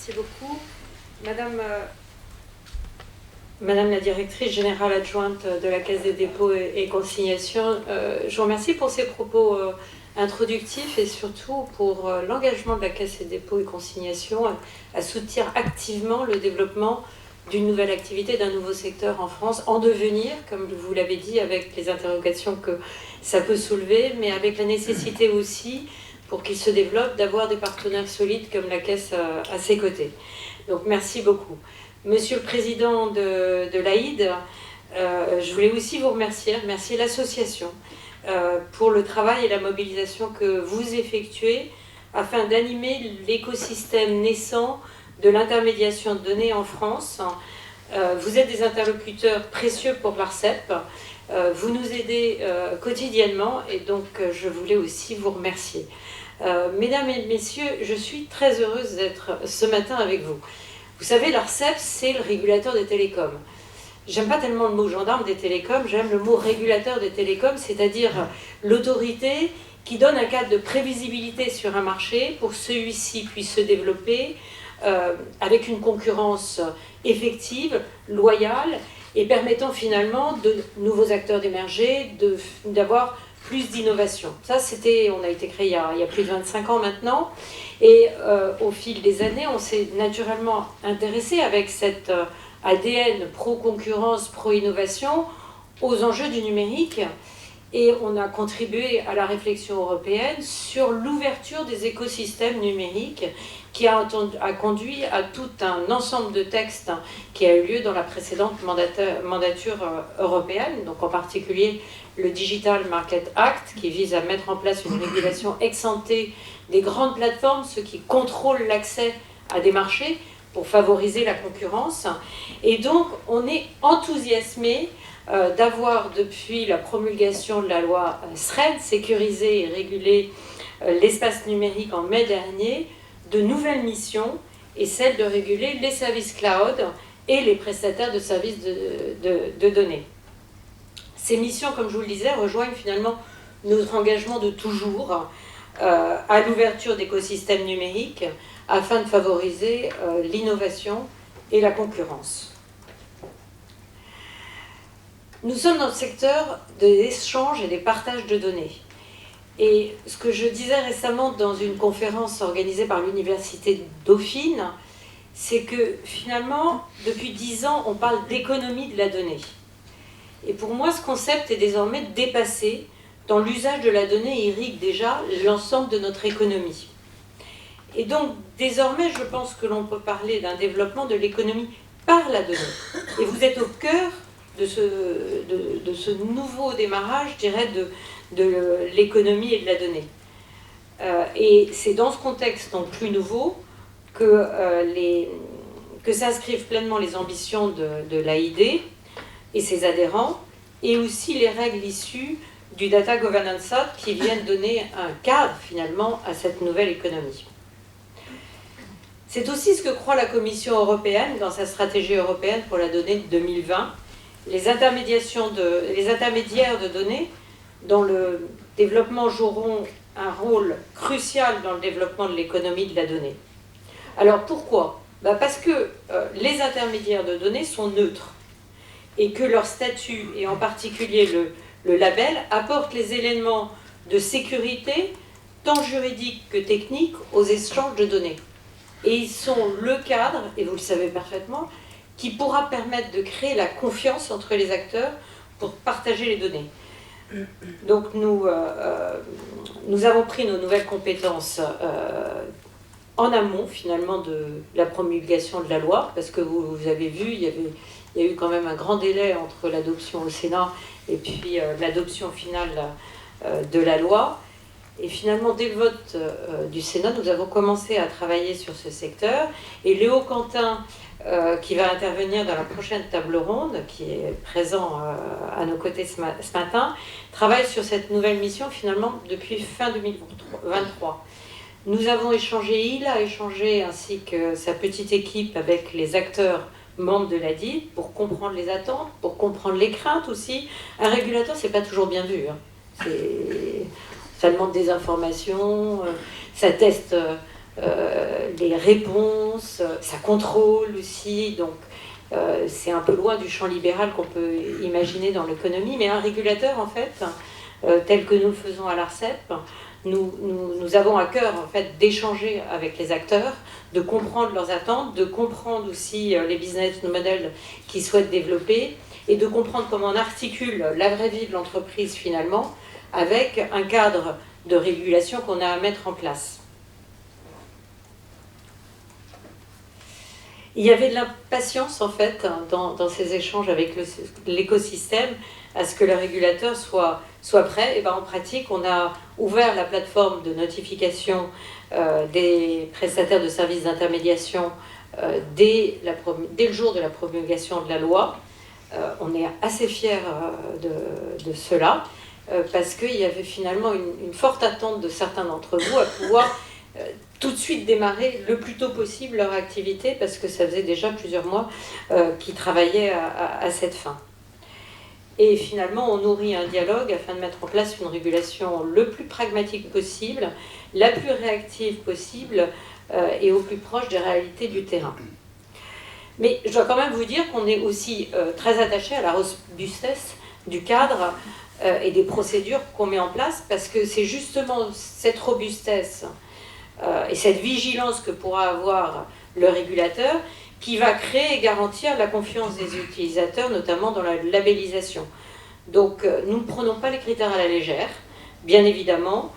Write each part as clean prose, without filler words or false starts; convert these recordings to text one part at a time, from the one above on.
Merci beaucoup. Madame la directrice générale adjointe de la Caisse des dépôts et consignations, je vous remercie pour ces propos introductifs et surtout pour l'engagement de la Caisse des dépôts et consignations à soutenir activement le développement d'une nouvelle activité, d'un nouveau secteur en France, en devenir, comme vous l'avez dit, avec les interrogations que ça peut soulever, mais avec la nécessité aussi, pour qu'il se développe, d'avoir des partenaires solides comme la Caisse à ses côtés. Donc merci beaucoup. Monsieur le Président de l'AID, je voulais aussi vous remercier l'association pour le travail et la mobilisation que vous effectuez afin d'animer l'écosystème naissant de l'intermédiation de données en France. Vous êtes des interlocuteurs précieux pour l'ARCEP. Vous nous aidez quotidiennement et donc je voulais aussi vous remercier. Mesdames et messieurs, je suis très heureuse d'être ce matin avec vous. Vous savez, l'ARCEP, c'est le régulateur des télécoms. J'aime pas tellement le mot gendarme des télécoms, j'aime le mot régulateur des télécoms, c'est-à-dire l'autorité qui donne un cadre de prévisibilité sur un marché pour que celui-ci puisse se développer avec une concurrence effective, loyale, et permettant finalement de nouveaux acteurs d'émerger, d'avoir plus d'innovation. Ça, on a été créé il y a plus de 25 ans maintenant, et au fil des années, on s'est naturellement intéressé avec cet ADN pro-concurrence, pro-innovation aux enjeux du numérique, et on a contribué à la réflexion européenne sur l'ouverture des écosystèmes numériques qui a conduit à tout un ensemble de textes qui a eu lieu dans la précédente mandature européenne, donc en particulier le Digital Market Act, qui vise à mettre en place une régulation ex-ante des grandes plateformes, ceux qui contrôlent l'accès à des marchés pour favoriser la concurrence. Et donc, on est enthousiasmé d'avoir, depuis la promulgation de la loi SRED, sécurisé et régulé l'espace numérique en mai dernier, de nouvelles missions, et celle de réguler les services cloud et les prestataires de services de données. Ces missions, comme je vous le disais, rejoignent finalement notre engagement de toujours à l'ouverture d'écosystèmes numériques afin de favoriser l'innovation et la concurrence. Nous sommes dans le secteur des échanges et des partages de données. Et ce que je disais récemment dans une conférence organisée par l'Université Dauphine, c'est que finalement, depuis 10 ans, on parle d'économie de la donnée. Et pour moi, ce concept est désormais dépassé, dans l'usage de la donnée irrigue déjà l'ensemble de notre économie. Et donc, désormais, je pense que l'on peut parler d'un développement de l'économie par la donnée. Et vous êtes au cœur de ce nouveau démarrage, je dirais, de l'économie et de la donnée. Et c'est dans ce contexte donc plus nouveau que s'inscrivent pleinement les ambitions de l'AID et ses adhérents, et aussi les règles issues du Data Governance Act qui viennent donner un cadre finalement à cette nouvelle économie. C'est aussi ce que croit la Commission européenne dans sa stratégie européenne pour la donnée de 2020. Les intermédiaires de données dont le développement joueront un rôle crucial dans le développement de l'économie de la donnée. Alors pourquoi ? Parce que les intermédiaires de données sont neutres et que leur statut, et en particulier le label, apporte les éléments de sécurité, tant juridiques que techniques, aux échanges de données. Et ils sont le cadre, et vous le savez parfaitement, qui pourra permettre de créer la confiance entre les acteurs pour partager les données. Donc nous avons pris nos nouvelles compétences en amont finalement de la promulgation de la loi, parce que vous avez vu, il y a eu quand même un grand délai entre l'adoption au Sénat et puis l'adoption finale de la loi. Et finalement, dès le vote du Sénat, nous avons commencé à travailler sur ce secteur. Et Léo Quentin, qui va intervenir dans la prochaine table ronde, qui est présent à nos côtés ce matin, travaille sur cette nouvelle mission finalement depuis fin 2023. Nous avons échangé, il a échangé ainsi que sa petite équipe avec les acteurs membres de l'ADID pour comprendre les attentes, pour comprendre les craintes aussi. Un régulateur, c'est pas toujours bien vu. Ça demande des informations, ça teste les réponses, ça contrôle aussi, donc c'est un peu loin du champ libéral qu'on peut imaginer dans l'économie, mais un régulateur, en fait, tel que nous le faisons à l'ARCEP, nous avons à cœur, en fait, d'échanger avec les acteurs, de comprendre leurs attentes, de comprendre aussi les business models qu'ils souhaitent développer, et de comprendre comment on articule la vraie vie de l'entreprise, finalement, avec un cadre de régulation qu'on a à mettre en place. Il y avait de l'impatience, en fait, dans ces échanges avec l'écosystème, à ce que le régulateur soit prêt. Et ben, en pratique, on a ouvert la plateforme de notification des prestataires de services d'intermédiation dès le jour de la promulgation de la loi. On est assez fiers de cela, parce qu'il y avait finalement une forte attente de certains d'entre vous à pouvoir tout de suite démarrer le plus tôt possible leur activité, parce que ça faisait déjà plusieurs mois qu'ils travaillaient à cette fin. Et finalement, on nourrit un dialogue afin de mettre en place une régulation le plus pragmatique possible, la plus réactive possible et au plus proche des réalités du terrain. Mais je dois quand même vous dire qu'on est aussi très attaché à la robustesse du cadre et des procédures qu'on met en place, parce que c'est justement cette robustesse et cette vigilance que pourra avoir le régulateur qui va créer et garantir la confiance des utilisateurs, notamment dans la labellisation. Donc nous ne prenons pas les critères à la légère, bien évidemment,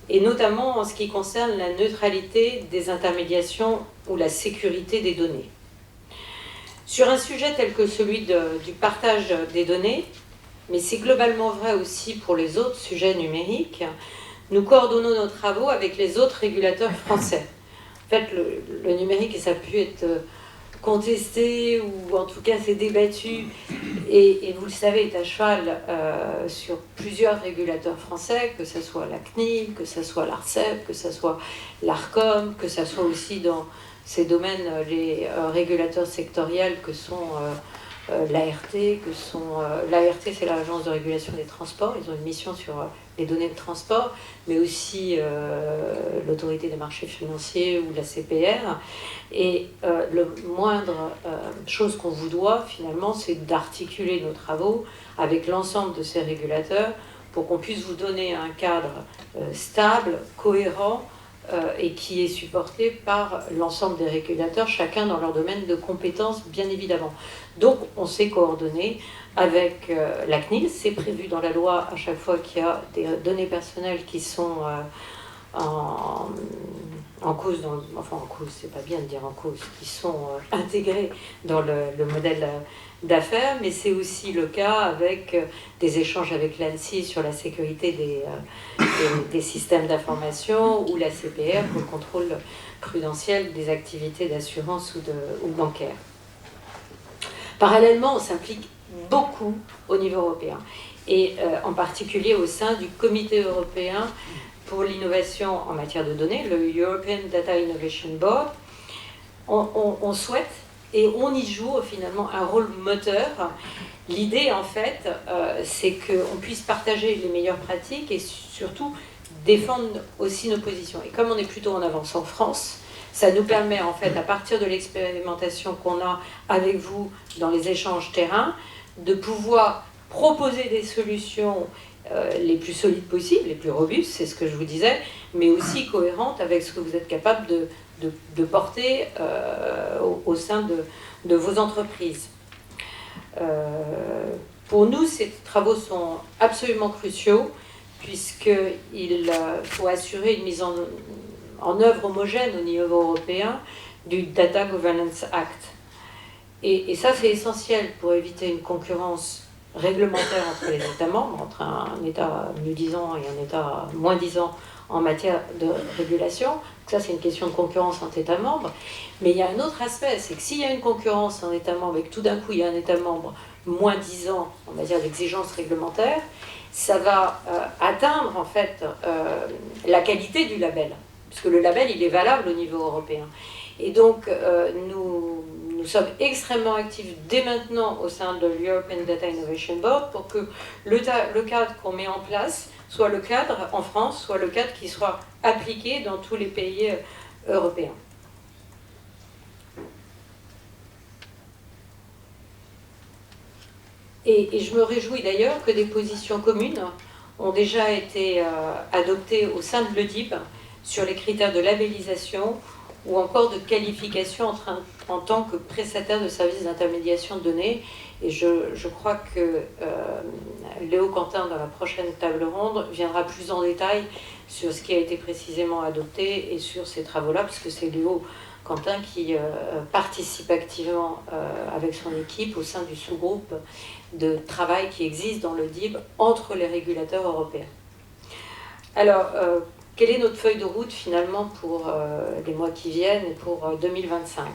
et notamment en ce qui concerne la neutralité des intermédiations ou la sécurité des données. Sur un sujet tel que celui du partage des données, mais c'est globalement vrai aussi pour les autres sujets numériques, nous coordonnons nos travaux avec les autres régulateurs français. En fait, le numérique, et ça a pu être contesté, ou en tout cas c'est débattu, et vous le savez, est à cheval sur plusieurs régulateurs français, que ce soit la CNIL, que ce soit l'ARCEP, que ce soit l'ARCOM, que ce soit aussi dans ces domaines les régulateurs sectoriels que sont l'ART, l'ART, c'est l'Agence de régulation des transports, ils ont une mission sur les données de transport, mais aussi l'autorité des marchés financiers ou la CPR. Et le moindre chose qu'on vous doit, finalement, c'est d'articuler nos travaux avec l'ensemble de ces régulateurs pour qu'on puisse vous donner un cadre stable, cohérent, et qui est supporté par l'ensemble des régulateurs, chacun dans leur domaine de compétences, bien évidemment. Donc, on s'est coordonné avec la CNIL. C'est prévu dans la loi à chaque fois qu'il y a des données personnelles qui sont en cause, enfin en cause, c'est pas bien de dire en cause, qui sont intégrées dans le modèle d'affaires, mais c'est aussi le cas avec des échanges avec l'ANSSI sur la sécurité des systèmes d'information, ou la CPR pour le contrôle prudentiel des activités d'assurance ou bancaire. Parallèlement, on s'implique beaucoup au niveau européen, et en particulier au sein du Comité européen pour l'innovation en matière de données, le European Data Innovation Board. On souhaite, et on y joue finalement un rôle moteur. L'idée, en fait, c'est qu'on puisse partager les meilleures pratiques et surtout défendre aussi nos positions. Et comme on est plutôt en avance en France, ça nous permet, en fait, à partir de l'expérimentation qu'on a avec vous dans les échanges terrain, de pouvoir proposer des solutions les plus solides possibles, les plus robustes, c'est ce que je vous disais, mais aussi cohérentes avec ce que vous êtes capable de porter au sein de vos entreprises. Pour nous, ces travaux sont absolument cruciaux, puisqu'il faut assurer une mise en œuvre homogène au niveau européen du Data Governance Act. Et ça, c'est essentiel pour éviter une concurrence réglementaire entre les États membres, entre un État mieux disant et un État moins disant en matière de régulation. Ça, c'est une question de concurrence entre États membres. Mais il y a un autre aspect, c'est que s'il y a une concurrence en État membre et que tout d'un coup, il y a un État membre moins disant en matière d'exigence réglementaire, ça va atteindre en fait la qualité du label, puisque le label, il est valable au niveau européen. Et donc, nous sommes extrêmement actifs dès maintenant au sein de l'European Data Innovation Board pour que le cadre qu'on met en place soit le cadre en France, soit le cadre qui soit appliqué dans tous les pays européen. Et je me réjouis d'ailleurs que des positions communes ont déjà été adoptées au sein de l'EDIB sur les critères de labellisation ou encore de qualification en tant que prestataire de services d'intermédiation de données. Et je crois que Léo Quentin, dans la prochaine table ronde, viendra plus en détail sur ce qui a été précisément adopté et sur ces travaux-là, puisque c'est Léo Quentin qui participe activement avec son équipe au sein du sous-groupe de travail qui existe dans le DIB entre les régulateurs européens. Alors, quelle est notre feuille de route finalement pour les mois qui viennent et pour 2025 ?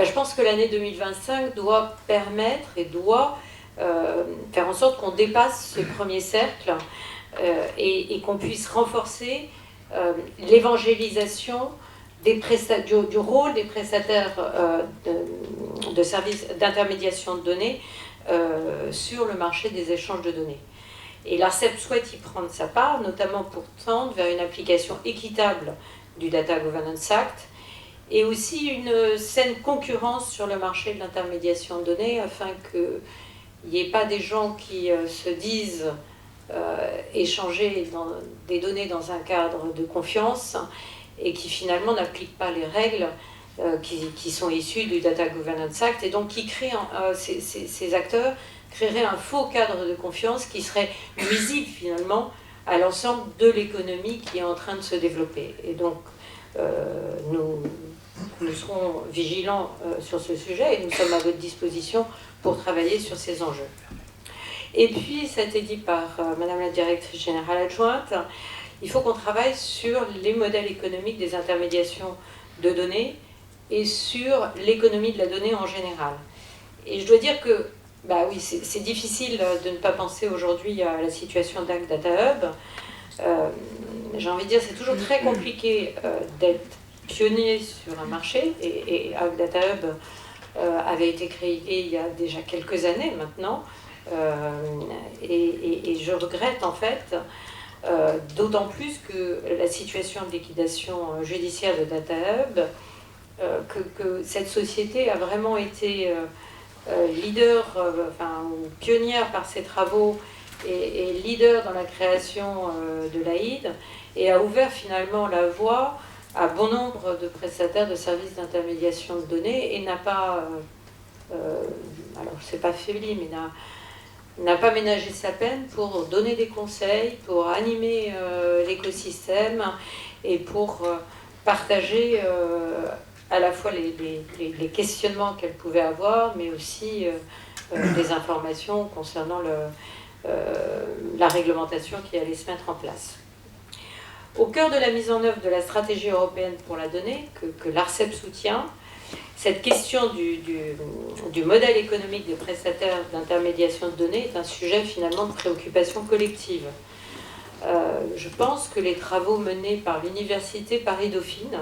Je pense que l'année 2025 doit permettre et doit faire en sorte qu'on dépasse ce premier cercle et qu'on puisse renforcer l'évangélisation du rôle des prestataires de services d'intermédiation de données sur le marché des échanges de données. Et l'ARCEP souhaite y prendre sa part, notamment pour tendre vers une application équitable du Data Governance Act et aussi une saine concurrence sur le marché de l'intermédiation de données afin qu'il n'y ait pas des gens qui se disent échanger des données dans un cadre de confiance et qui finalement n'appliquent pas les règles qui sont issues du Data Governance Act et donc qui créent, ces acteurs créeraient un faux cadre de confiance qui serait nuisible finalement à l'ensemble de l'économie qui est en train de se développer. Et donc nous serons vigilants sur ce sujet et nous sommes à votre disposition pour travailler sur ces enjeux. Et puis, ça a été dit par Madame la Directrice Générale Adjointe, il faut qu'on travaille sur les modèles économiques des intermédiations de données et sur l'économie de la donnée en général. Et je dois dire que, oui, c'est difficile de ne pas penser aujourd'hui à la situation d'Hack Data Hub. J'ai envie de dire, c'est toujours très compliqué d'être pionnier sur un marché, et Hack Data Hub avait été créé il y a déjà quelques années maintenant, et je regrette en fait, d'autant plus que la situation de liquidation judiciaire de Data Hub, que cette société a vraiment été leader, ou pionnière par ses travaux et leader dans la création de l'AID et a ouvert finalement la voie à bon nombre de prestataires de services d'intermédiation de données et n'a pas, alors c'est pas faibli, mais n'a pas ménagé sa peine pour donner des conseils, pour animer l'écosystème et pour partager à la fois les questionnements qu'elle pouvait avoir, mais aussi des informations concernant la réglementation qui allait se mettre en place. Au cœur de la mise en œuvre de la stratégie européenne pour la donnée, que l'ARCEP soutient, cette question du modèle économique des prestataires d'intermédiation de données est un sujet finalement de préoccupation collective. Je pense que les travaux menés par l'Université Paris-Dauphine,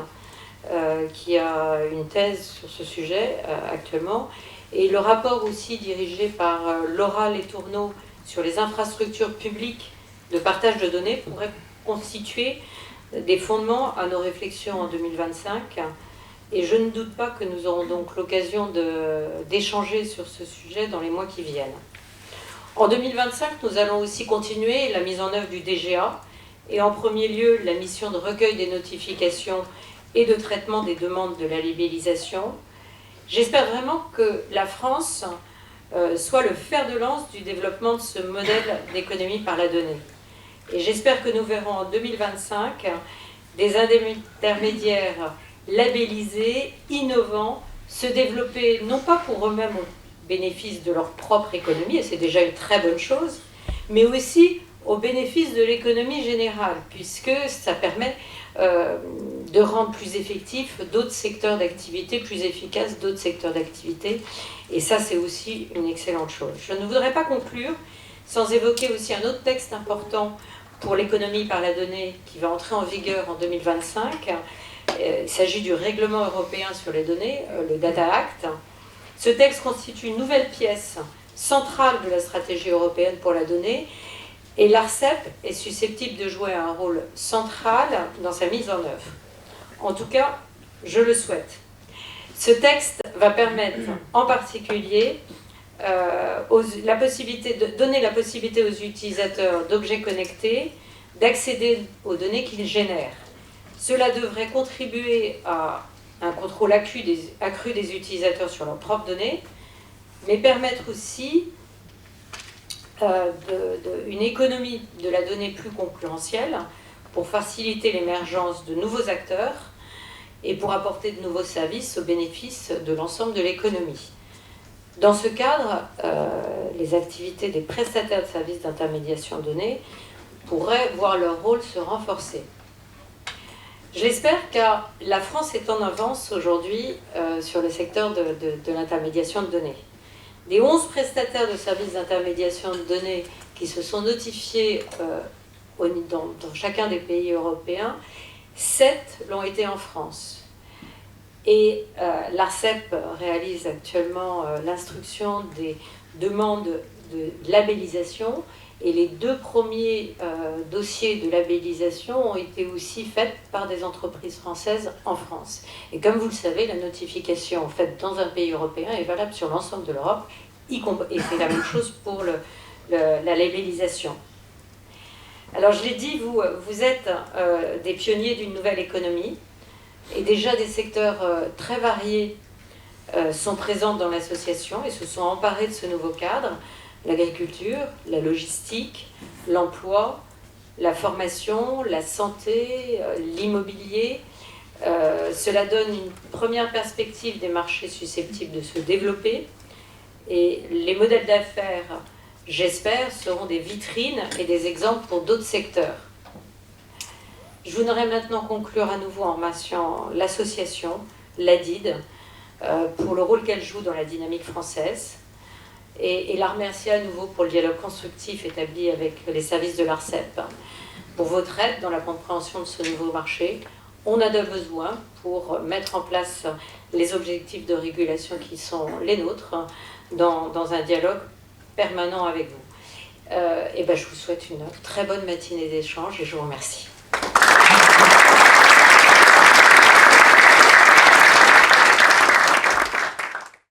qui a une thèse sur ce sujet actuellement, et le rapport aussi dirigé par Laura Letourneau sur les infrastructures publiques de partage de données pourraient constituer des fondements à nos réflexions en 2025. Et je ne doute pas que nous aurons donc l'occasion d'échanger sur ce sujet dans les mois qui viennent. En 2025, nous allons aussi continuer la mise en œuvre du DGA et en premier lieu la mission de recueil des notifications et de traitement des demandes de la libellisation. J'espère vraiment que la France soit le fer de lance du développement de ce modèle d'économie par la donnée. Et j'espère que nous verrons en 2025 des intermédiaires labellisés, innovants, se développer non pas pour eux-mêmes au bénéfice de leur propre économie, et c'est déjà une très bonne chose, mais aussi au bénéfice de l'économie générale, puisque ça permet de rendre plus effectifs d'autres secteurs d'activité, plus efficaces d'autres secteurs d'activité, et ça c'est aussi une excellente chose. Je ne voudrais pas conclure sans évoquer aussi un autre texte important pour l'économie par la donnée qui va entrer en vigueur en 2025. Il s'agit du règlement européen sur les données, le Data Act. Ce texte constitue une nouvelle pièce centrale de la stratégie européenne pour la donnée et l'ARCEP est susceptible de jouer un rôle central dans sa mise en œuvre. En tout cas, je le souhaite. Ce texte va permettre en particulier donner la possibilité aux utilisateurs d'objets connectés d'accéder aux données qu'ils génèrent. Cela devrait contribuer à un contrôle accru des utilisateurs sur leurs propres données, mais permettre aussi une économie de la donnée plus concurrentielle pour faciliter l'émergence de nouveaux acteurs et pour apporter de nouveaux services au bénéfice de l'ensemble de l'économie. Dans ce cadre, les activités des prestataires de services d'intermédiation de données pourraient voir leur rôle se renforcer. Je l'espère car la France est en avance aujourd'hui sur le secteur de l'intermédiation de données. Des 11 prestataires de services d'intermédiation de données qui se sont notifiés dans chacun des pays européens, 7 l'ont été en France. Et l'ARCEP réalise actuellement l'instruction des demandes de labellisation et les 2 premiers dossiers de labellisation ont été aussi faits par des entreprises françaises en France. Et comme vous le savez, la notification faite dans un pays européen est valable sur l'ensemble de l'Europe, et c'est la même chose pour la labellisation. Alors je l'ai dit, vous êtes des pionniers d'une nouvelle économie, et déjà des secteurs très variés sont présents dans l'association et se sont emparés de ce nouveau cadre. L'agriculture, la logistique, l'emploi, la formation, la santé, l'immobilier. Cela donne une première perspective des marchés susceptibles de se développer. Et les modèles d'affaires, j'espère, seront des vitrines et des exemples pour d'autres secteurs. Je voudrais maintenant conclure à nouveau en remerciant l'association, l'ADID, pour le rôle qu'elle joue dans la dynamique française, et la remercier à nouveau pour le dialogue constructif établi avec les services de l'ARCEP, pour votre aide dans la compréhension de ce nouveau marché. On a besoin pour mettre en place les objectifs de régulation qui sont les nôtres dans un dialogue permanent avec vous. Et je vous souhaite une très bonne matinée d'échange et je vous remercie.